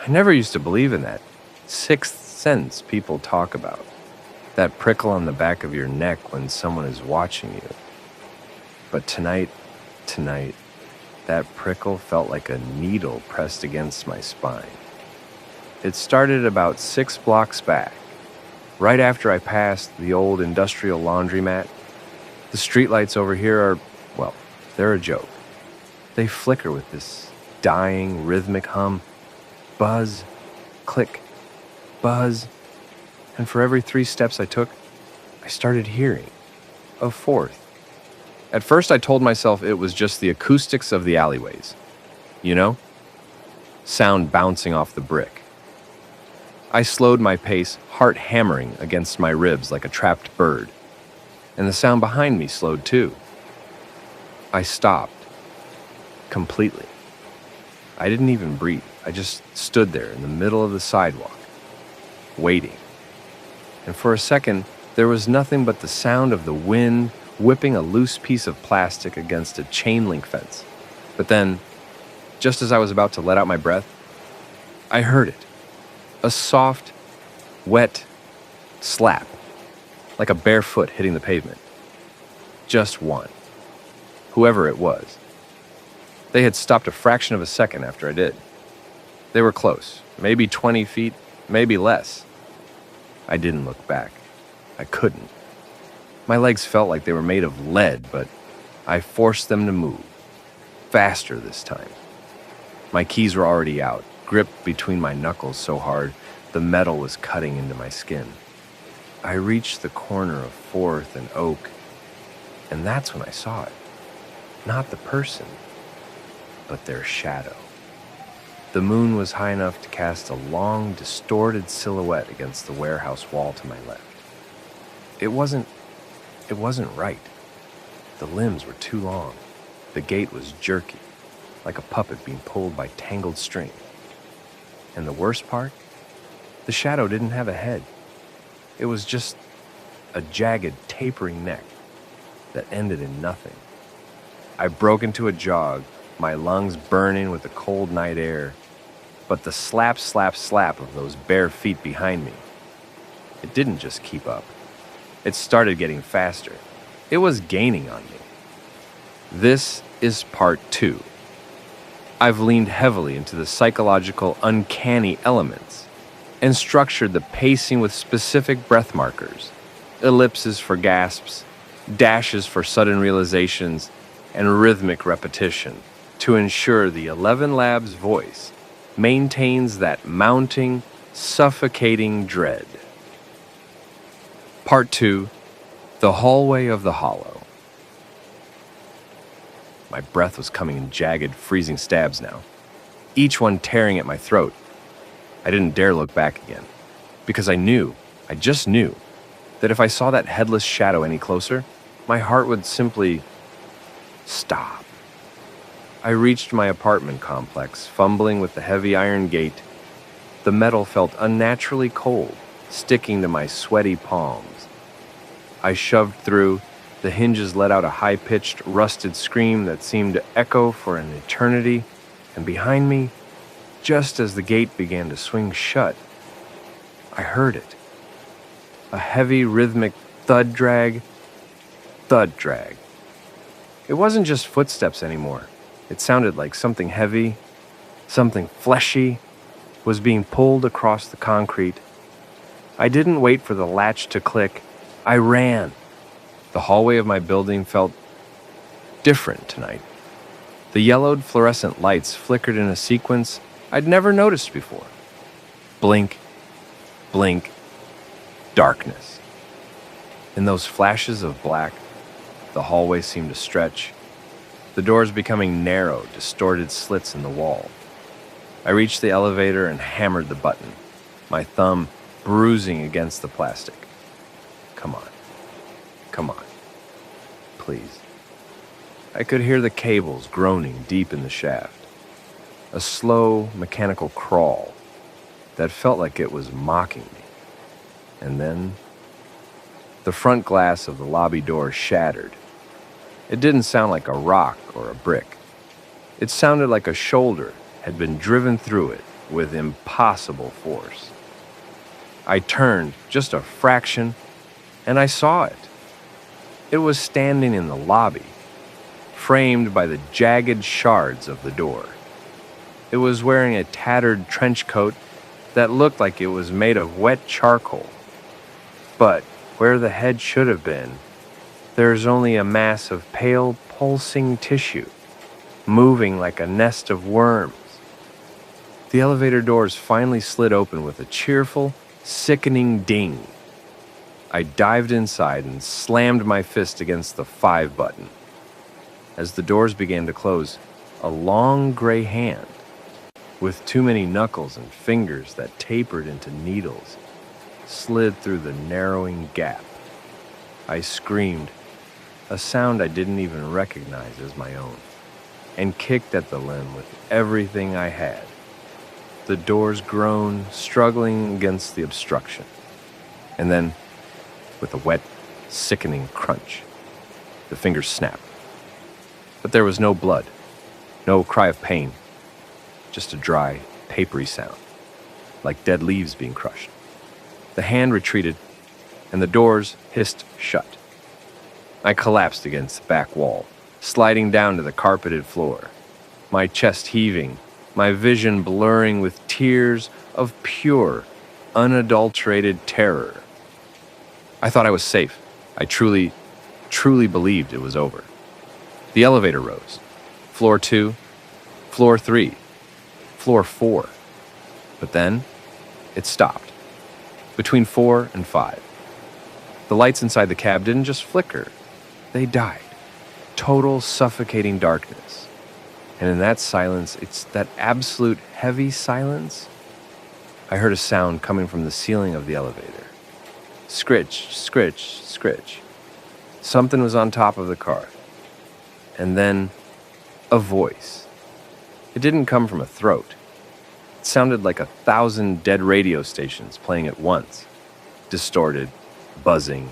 I never used to believe in that sixth sense people talk about, that prickle on the back of your neck when someone is watching you. But tonight, that prickle felt like a needle pressed against my spine. It started about 6 blocks back, right after I passed the old industrial laundromat. The streetlights over here are, well, they're a joke. They flicker with this dying rhythmic hum. Buzz, click, buzz. And for every 3 steps I took, I started hearing a fourth. At first I told myself it was just the acoustics of the alleyways. You know? Sound bouncing off the brick. I slowed my pace, heart hammering against my ribs like a trapped bird. And the sound behind me slowed too. I stopped. Completely. I didn't even breathe. I just stood there in the middle of the sidewalk, waiting. And for a second, there was nothing but the sound of the wind whipping a loose piece of plastic against a chain link fence. But then, just as I was about to let out my breath, I heard it. A soft, wet slap, like a bare foot hitting the pavement. Just one. Whoever it was. They had stopped a fraction of a second after I did. They were close, maybe 20 feet, maybe less. I didn't look back. I couldn't. My legs felt like they were made of lead, but I forced them to move. Faster this time. My keys were already out, gripped between my knuckles so hard, the metal was cutting into my skin. I reached the corner of 4th and Oak, and that's when I saw it. Not the person, but their shadow. The moon was high enough to cast a long, distorted silhouette against the warehouse wall to my left. It wasn't right. The limbs were too long. The gait was jerky, like a puppet being pulled by tangled string. And the worst part? The shadow didn't have a head. It was just a jagged, tapering neck that ended in nothing. I broke into a jog, my lungs burning with the cold night air, but the slap, slap, slap of those bare feet behind me, it didn't just keep up. It started getting faster. It was gaining on me. This is part 2. I've leaned heavily into the psychological uncanny elements and structured the pacing with specific breath markers, ellipses for gasps, dashes for sudden realizations, and rhythmic repetition to ensure the 11 Labs voice maintains that mounting, suffocating dread. Part 2, The Hallway of the Hollow. My breath was coming in jagged, freezing stabs now, each one tearing at my throat. I didn't dare look back again, because I just knew, that if I saw that headless shadow any closer, my heart would simply stop. I reached my apartment complex, fumbling with the heavy iron gate. The metal felt unnaturally cold, sticking to my sweaty palms. I shoved through. The hinges let out a high-pitched, rusted scream that seemed to echo for an eternity, and behind me, just as the gate began to swing shut, I heard it. A heavy, rhythmic thud drag. It wasn't just footsteps anymore. It sounded like something heavy, something fleshy, was being pulled across the concrete. I didn't wait for the latch to click. I ran. The hallway of my building felt different tonight. The yellowed fluorescent lights flickered in a sequence I'd never noticed before. Blink, blink, darkness. In those flashes of black, the hallway seemed to stretch, the doors becoming narrow, distorted slits in the wall. I reached the elevator and hammered the button, my thumb bruising against the plastic. Come on. Please. I could hear the cables groaning deep in the shaft. A slow, mechanical crawl that felt like it was mocking me. And then, the front glass of the lobby door shattered. It didn't sound like a rock or a brick. It sounded like a shoulder had been driven through it, with impossible force. I turned just a fraction, and I saw it. It was standing in the lobby, framed by the jagged shards of the door. It was wearing a tattered trench coat that looked like it was made of wet charcoal. But where the head should have been, there is only a mass of pale, pulsing tissue, moving like a nest of worms. The elevator doors finally slid open with a cheerful, sickening ding. I dived inside and slammed my fist against the 5 button. As the doors began to close, a long gray hand, with too many knuckles and fingers that tapered into needles, slid through the narrowing gap. I screamed, a sound I didn't even recognize as my own, and kicked at the limb with everything I had. The doors groaned, struggling against the obstruction. And then, with a wet, sickening crunch, the fingers snapped. But there was no blood, no cry of pain, just a dry, papery sound, like dead leaves being crushed. The hand retreated, and the doors hissed shut. I collapsed against the back wall, sliding down to the carpeted floor, my chest heaving, my vision blurring with tears of pure, unadulterated terror. I thought I was safe. I truly believed it was over. The elevator rose. Floor 2, floor 3, floor 4. But then, it stopped. Between 4 and 5. The lights inside the cab didn't just flicker. They died. Total suffocating darkness. And in that silence, it's that absolute heavy silence. I heard a sound coming from the ceiling of the elevator. Scritch, scritch, scritch. Something was on top of the car. And then, a voice. It didn't come from a throat. It sounded like 1,000 dead radio stations playing at once. Distorted, buzzing,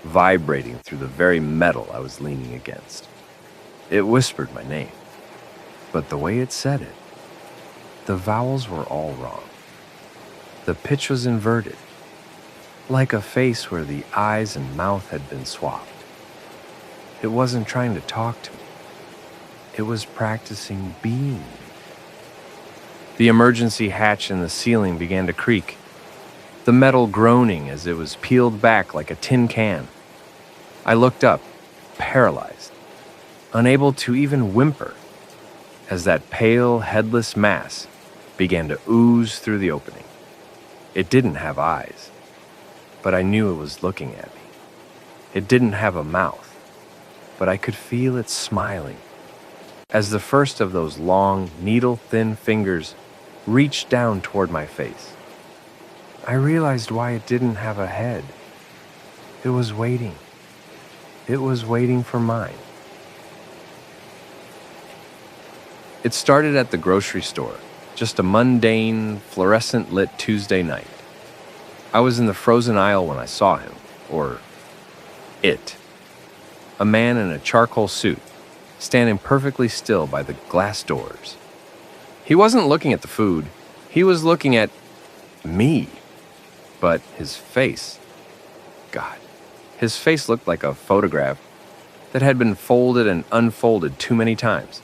vibrating through the very metal I was leaning against. It whispered my name. But the way it said it, the vowels were all wrong. The pitch was inverted, like a face where the eyes and mouth had been swapped. It wasn't trying to talk to me. It was practicing being. The emergency hatch in the ceiling began to creak, the metal groaning as it was peeled back like a tin can. I looked up, paralyzed, unable to even whimper, as that pale, headless mass began to ooze through the opening. It didn't have eyes, but I knew it was looking at me. It didn't have a mouth, but I could feel it smiling as the first of those long, needle-thin fingers reached down toward my face. I realized why it didn't have a head. It was waiting. It was waiting for mine. It started at the grocery store, just a mundane, fluorescent-lit Tuesday night. I was in the frozen aisle when I saw him, or it. A man in a charcoal suit, standing perfectly still by the glass doors. He wasn't looking at the food. He was looking at me. But his face, God, his face looked like a photograph that had been folded and unfolded too many times.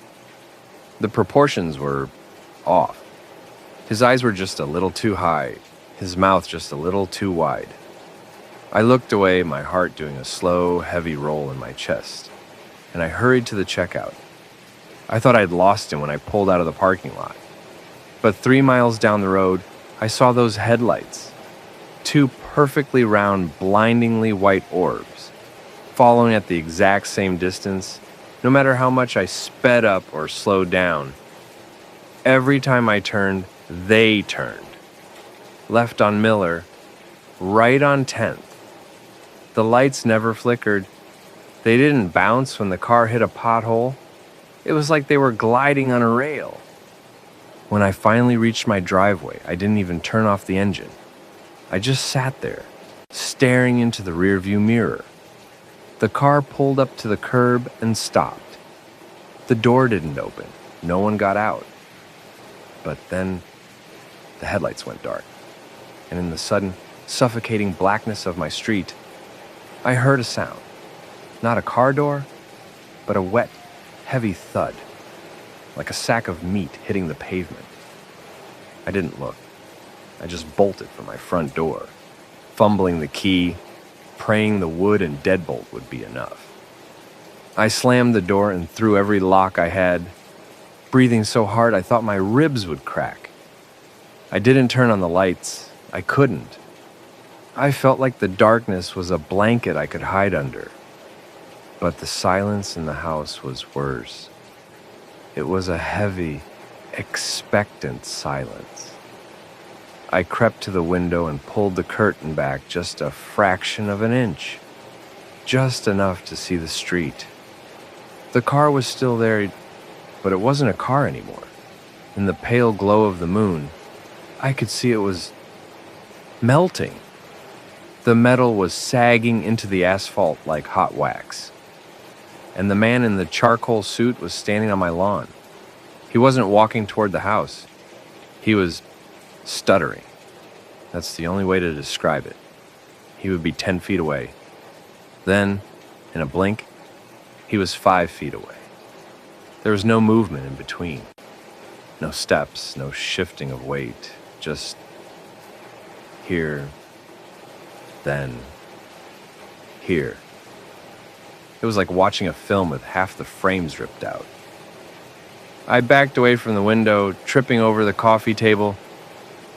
The proportions were off. His eyes were just a little too high, his mouth just a little too wide. I looked away, my heart doing a slow, heavy roll in my chest, and I hurried to the checkout. I thought I'd lost him when I pulled out of the parking lot. But 3 miles down the road, I saw those headlights. 2 perfectly round, blindingly white orbs, following at the exact same distance, no matter how much I sped up or slowed down. Every time I turned, they turned. Left on Miller, right on 10th. The lights never flickered. They didn't bounce when the car hit a pothole. It was like they were gliding on a rail. When I finally reached my driveway, I didn't even turn off the engine. I just sat there, staring into the rearview mirror. The car pulled up to the curb and stopped. The door didn't open. No one got out. But then The headlights went dark, and in the sudden, suffocating blackness of my street, I heard a sound. Not a car door, but a wet, heavy thud, like a sack of meat hitting the pavement. I didn't look. I just bolted for my front door, fumbling the key, praying the wood and deadbolt would be enough. I slammed the door and threw every lock I had, breathing so hard I thought my ribs would crack. I didn't turn on the lights. I couldn't. I felt like the darkness was a blanket I could hide under. But the silence in the house was worse. It was a heavy, expectant silence. I crept to the window and pulled the curtain back just a fraction of an inch, just enough to see the street. The car was still there, but it wasn't a car anymore. In the pale glow of the moon, I could see it was melting. The metal was sagging into the asphalt like hot wax. And the man in the charcoal suit was standing on my lawn. He wasn't walking toward the house. He was stuttering. That's the only way to describe it. He would be 10 feet away. Then, in a blink, he was 5 feet away. There was no movement in between. No steps, no shifting of weight. Just here, then here. It was like watching a film with half the frames ripped out. I backed away from the window, tripping over the coffee table.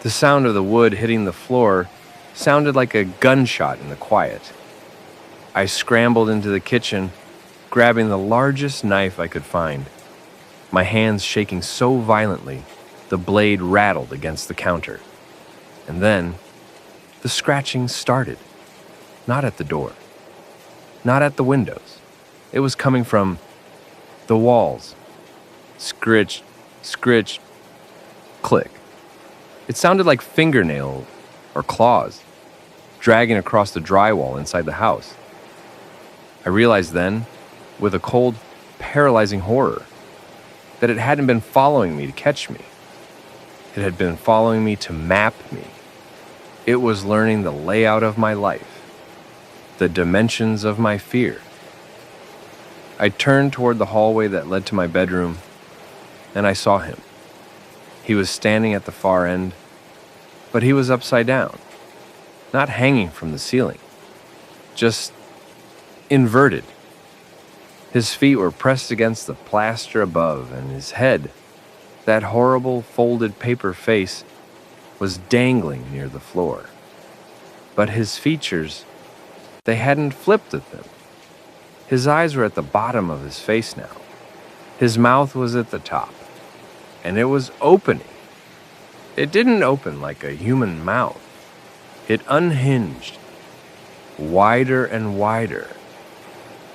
The sound of the wood hitting the floor sounded like a gunshot in the quiet. I scrambled into the kitchen, grabbing the largest knife I could find. My hands shaking so violently, the blade rattled against the counter. And then, the scratching started. Not at the door. Not at the windows. It was coming from the walls. Scritch, scritch, click. It sounded like fingernails or claws dragging across the drywall inside the house. I realized then, with a cold, paralyzing horror, that it hadn't been following me to catch me. It had been following me to map me. It was learning the layout of my life, the dimensions of my fear. I turned toward the hallway that led to my bedroom, and I saw him. He was standing at the far end, but he was upside down, not hanging from the ceiling, just inverted. His feet were pressed against the plaster above, and his head, that horrible folded paper face, was dangling near the floor. But his features, they hadn't flipped at them. His eyes were at the bottom of his face now. His mouth was at the top, and it was opening. It didn't open like a human mouth. It unhinged, wider and wider,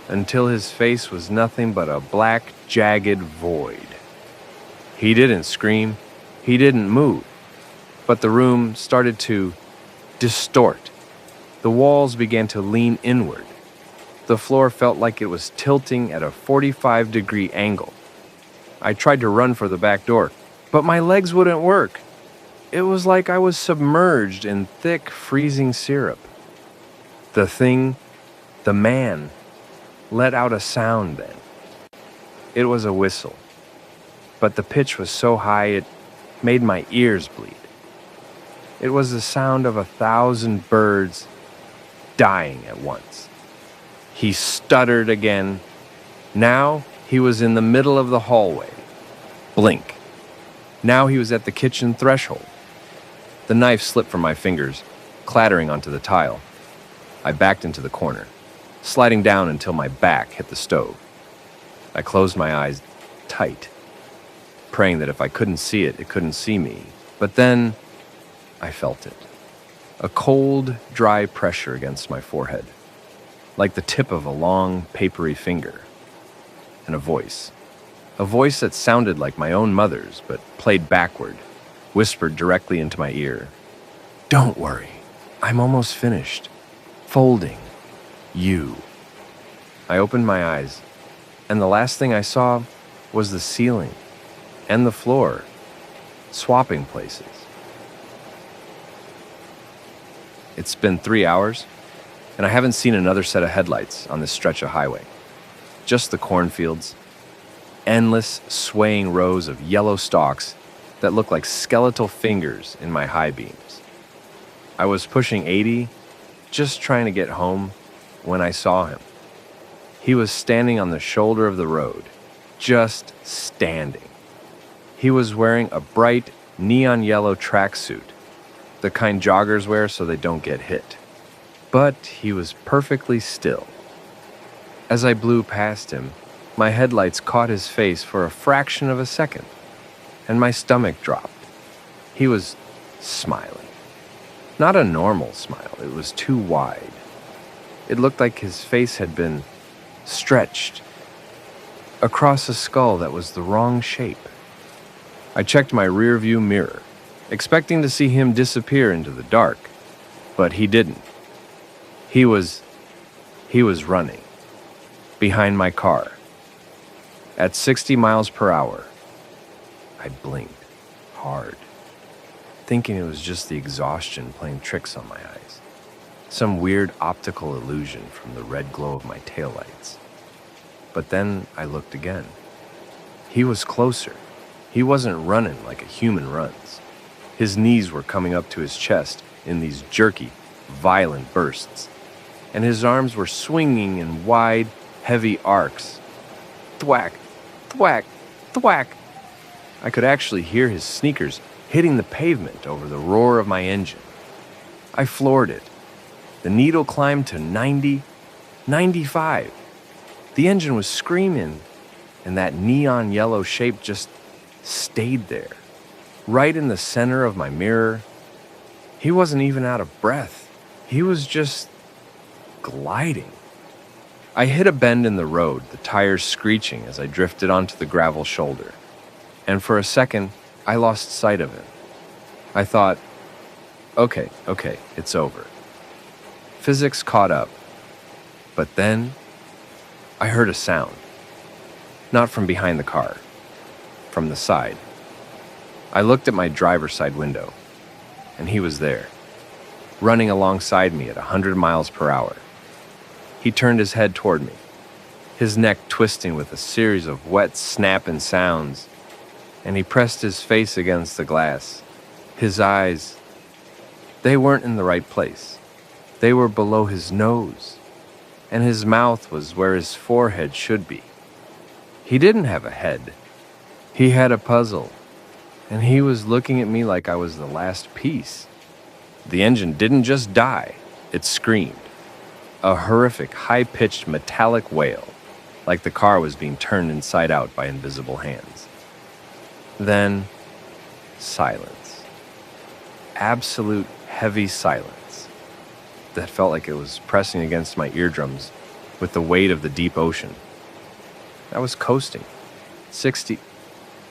until his face was nothing but a black, jagged void. He didn't scream, he didn't move, but the room started to distort. The walls began to lean inward. The floor felt like it was tilting at a 45-degree angle. I tried to run for the back door, but my legs wouldn't work. It was like I was submerged in thick, freezing syrup. The man, let out a sound then. It was a whistle, but the pitch was so high it made my ears bleed. It was the sound of 1,000 birds dying at once. He stuttered again. Now he was in the middle of the hallway. Blink. Now he was at the kitchen threshold. The knife slipped from my fingers, clattering onto the tile. I backed into the corner, sliding down until my back hit the stove. I closed my eyes tight, praying that if I couldn't see it, it couldn't see me. But then I felt it. A cold, dry pressure against my forehead, like the tip of a long, papery finger. And a voice that sounded like my own mother's, but played backward, whispered directly into my ear. "Don't worry, I'm almost finished. Folding. You." I opened my eyes, and the last thing I saw was the ceiling and the floor, swapping places. It's been 3 hours, and I haven't seen another set of headlights on this stretch of highway. Just the cornfields, endless swaying rows of yellow stalks that look like skeletal fingers in my high beams. I was pushing 80, just trying to get home, when I saw him. He was standing on the shoulder of the road, just standing. He was wearing a bright neon yellow tracksuit, the kind joggers wear so they don't get hit. But he was perfectly still. As I blew past him, my headlights caught his face for a fraction of a second, and my stomach dropped. He was smiling. Not a normal smile, it was too wide. It looked like his face had been stretched across a skull that was the wrong shape. I checked my rearview mirror, expecting to see him disappear into the dark, but he didn't. He was running behind my car at 60 miles per hour. I blinked hard, thinking it was just the exhaustion playing tricks on my eyes. Some weird optical illusion from the red glow of my taillights. But then I looked again. He was closer. He wasn't running like a human runs. His knees were coming up to his chest in these jerky, violent bursts, and his arms were swinging in wide, heavy arcs. Thwack, thwack, thwack. I could actually hear his sneakers hitting the pavement over the roar of my engine. I floored it. The needle climbed to 90, 95. The engine was screaming, and that neon yellow shape just stayed there, right in the center of my mirror. He wasn't even out of breath. He was just gliding. I hit a bend in the road, the tires screeching as I drifted onto the gravel shoulder. And for a second, I lost sight of him. I thought, okay, it's over. Physics caught up. But then, I heard a sound. Not from behind the car, from the side. I looked at my driver's side window, and he was there, running alongside me at 100 miles per hour. He turned his head toward me, his neck twisting with a series of wet, snapping sounds, and he pressed his face against the glass. His eyes, they weren't in the right place. They were below his nose, and his mouth was where his forehead should be. He didn't have a head. He had a puzzle, and he was looking at me like I was the last piece. The engine didn't just die, it screamed. A horrific, high-pitched metallic wail, like the car was being turned inside out by invisible hands. Then, silence. Absolute heavy silence that felt like it was pressing against my eardrums with the weight of the deep ocean. I was coasting, 60,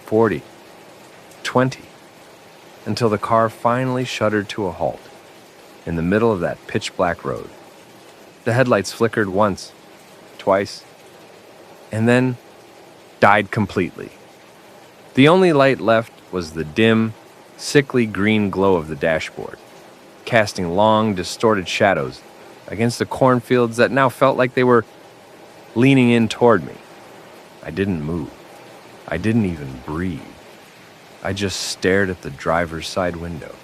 40, 20, until the car finally shuddered to a halt in the middle of that pitch-black road. The headlights flickered once, twice, and then died completely. The only light left was the dim, sickly green glow of the dashboard, casting long, distorted shadows against the cornfields that now felt like they were leaning in toward me. I didn't move. I didn't even breathe. I just stared at the driver's side window.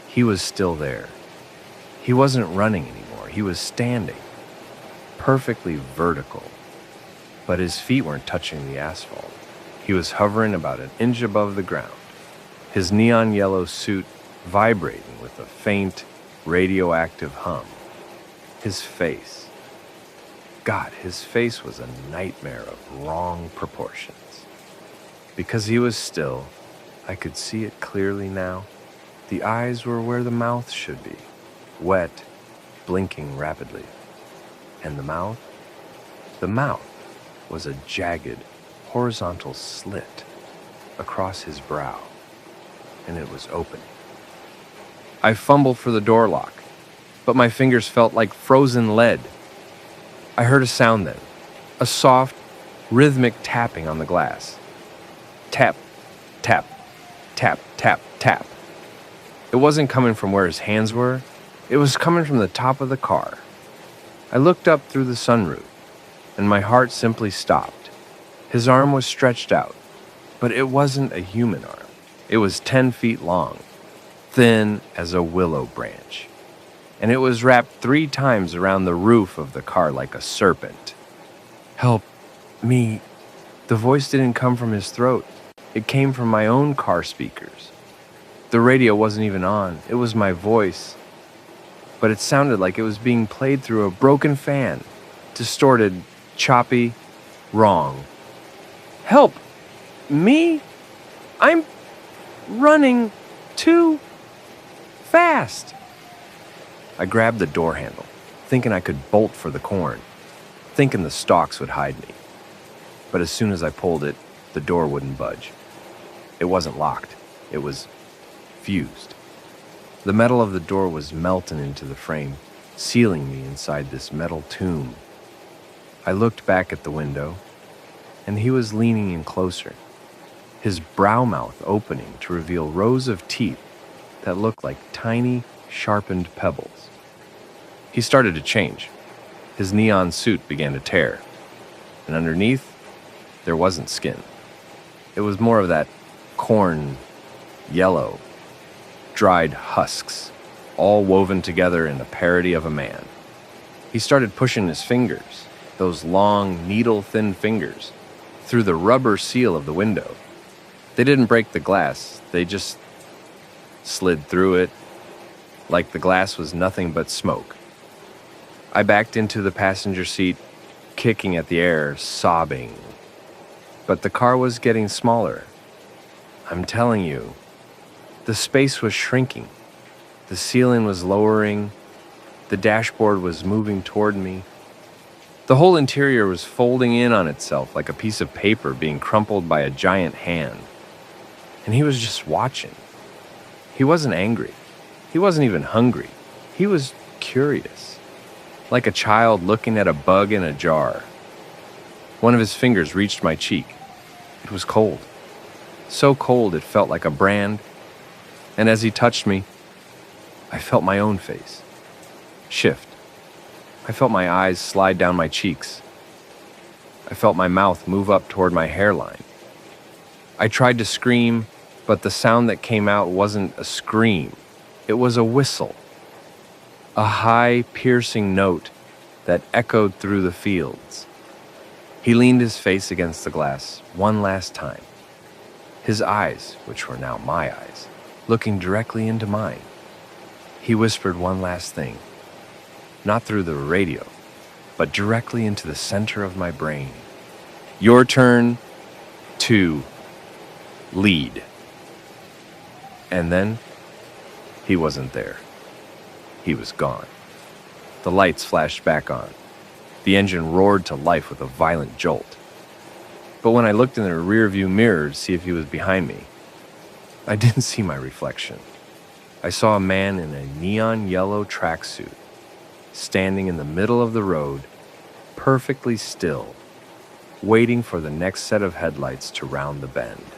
He was still there. He wasn't running anymore. He was standing, perfectly vertical, but his feet weren't touching the asphalt. He was hovering about an inch above the ground, his neon yellow suit vibrating with a faint, radioactive hum. His face. God, his face was a nightmare of wrong proportions. Because he was still, I could see it clearly now. The eyes were where the mouth should be, wet, blinking rapidly. And the mouth? The mouth was a jagged, horizontal slit across his brow, and it was opening. I fumbled for the door lock, but my fingers felt like frozen lead. I heard a sound then, a soft, rhythmic tapping on the glass. Tap, tap, tap, tap, tap. It wasn't coming from where his hands were, It was coming from the top of the car. I looked up through the sunroof, and my heart simply stopped. His arm was stretched out, but it wasn't a human arm. It was 10 feet long, thin as a willow branch, and it was wrapped 3 times around the roof of the car like a serpent. "Help me." The voice didn't come from his throat. It came from my own car speakers. The radio wasn't even on. It was my voice, but it sounded like it was being played through a broken fan. Distorted, choppy, wrong. "Help me? I'm running too fast." I grabbed the door handle, thinking I could bolt for the corn, thinking the stalks would hide me. But as soon as I pulled it, the door wouldn't budge. It wasn't locked. It was fused. The metal of the door was melting into the frame, sealing me inside this metal tomb. I looked back at the window, and he was leaning in closer, his brow mouth opening to reveal rows of teeth that looked like tiny, sharpened pebbles. He started to change. His neon suit began to tear, and underneath, there wasn't skin. It was more of that corn, yellow, dried husks, all woven together in a parody of a man. He started pushing his fingers, those long, needle-thin fingers, through the rubber seal of the window. They didn't break the glass, they just slid through it like the glass was nothing but smoke. I backed into the passenger seat, kicking at the air, sobbing. But the car was getting smaller. I'm telling you, the space was shrinking. The ceiling was lowering. The dashboard was moving toward me. The whole interior was folding in on itself like a piece of paper being crumpled by a giant hand. And he was just watching. He wasn't angry. He wasn't even hungry. He was curious, like a child looking at a bug in a jar. One of his fingers reached my cheek. It was cold. So cold it felt like a brand. And as he touched me, I felt my own face shift. I felt my eyes slide down my cheeks. I felt my mouth move up toward my hairline. I tried to scream, but the sound that came out wasn't a scream. It was a whistle. A high, piercing note that echoed through the fields. He leaned his face against the glass one last time. His eyes, which were now my eyes, looking directly into mine. He whispered one last thing, not through the radio, but directly into the center of my brain. "Your turn to lead." And then, he wasn't there. He was gone. The lights flashed back on. The engine roared to life with a violent jolt. But when I looked in the rearview mirror to see if he was behind me, I didn't see my reflection. I saw a man in a neon yellow tracksuit, standing in the middle of the road, perfectly still, waiting for the next set of headlights to round the bend.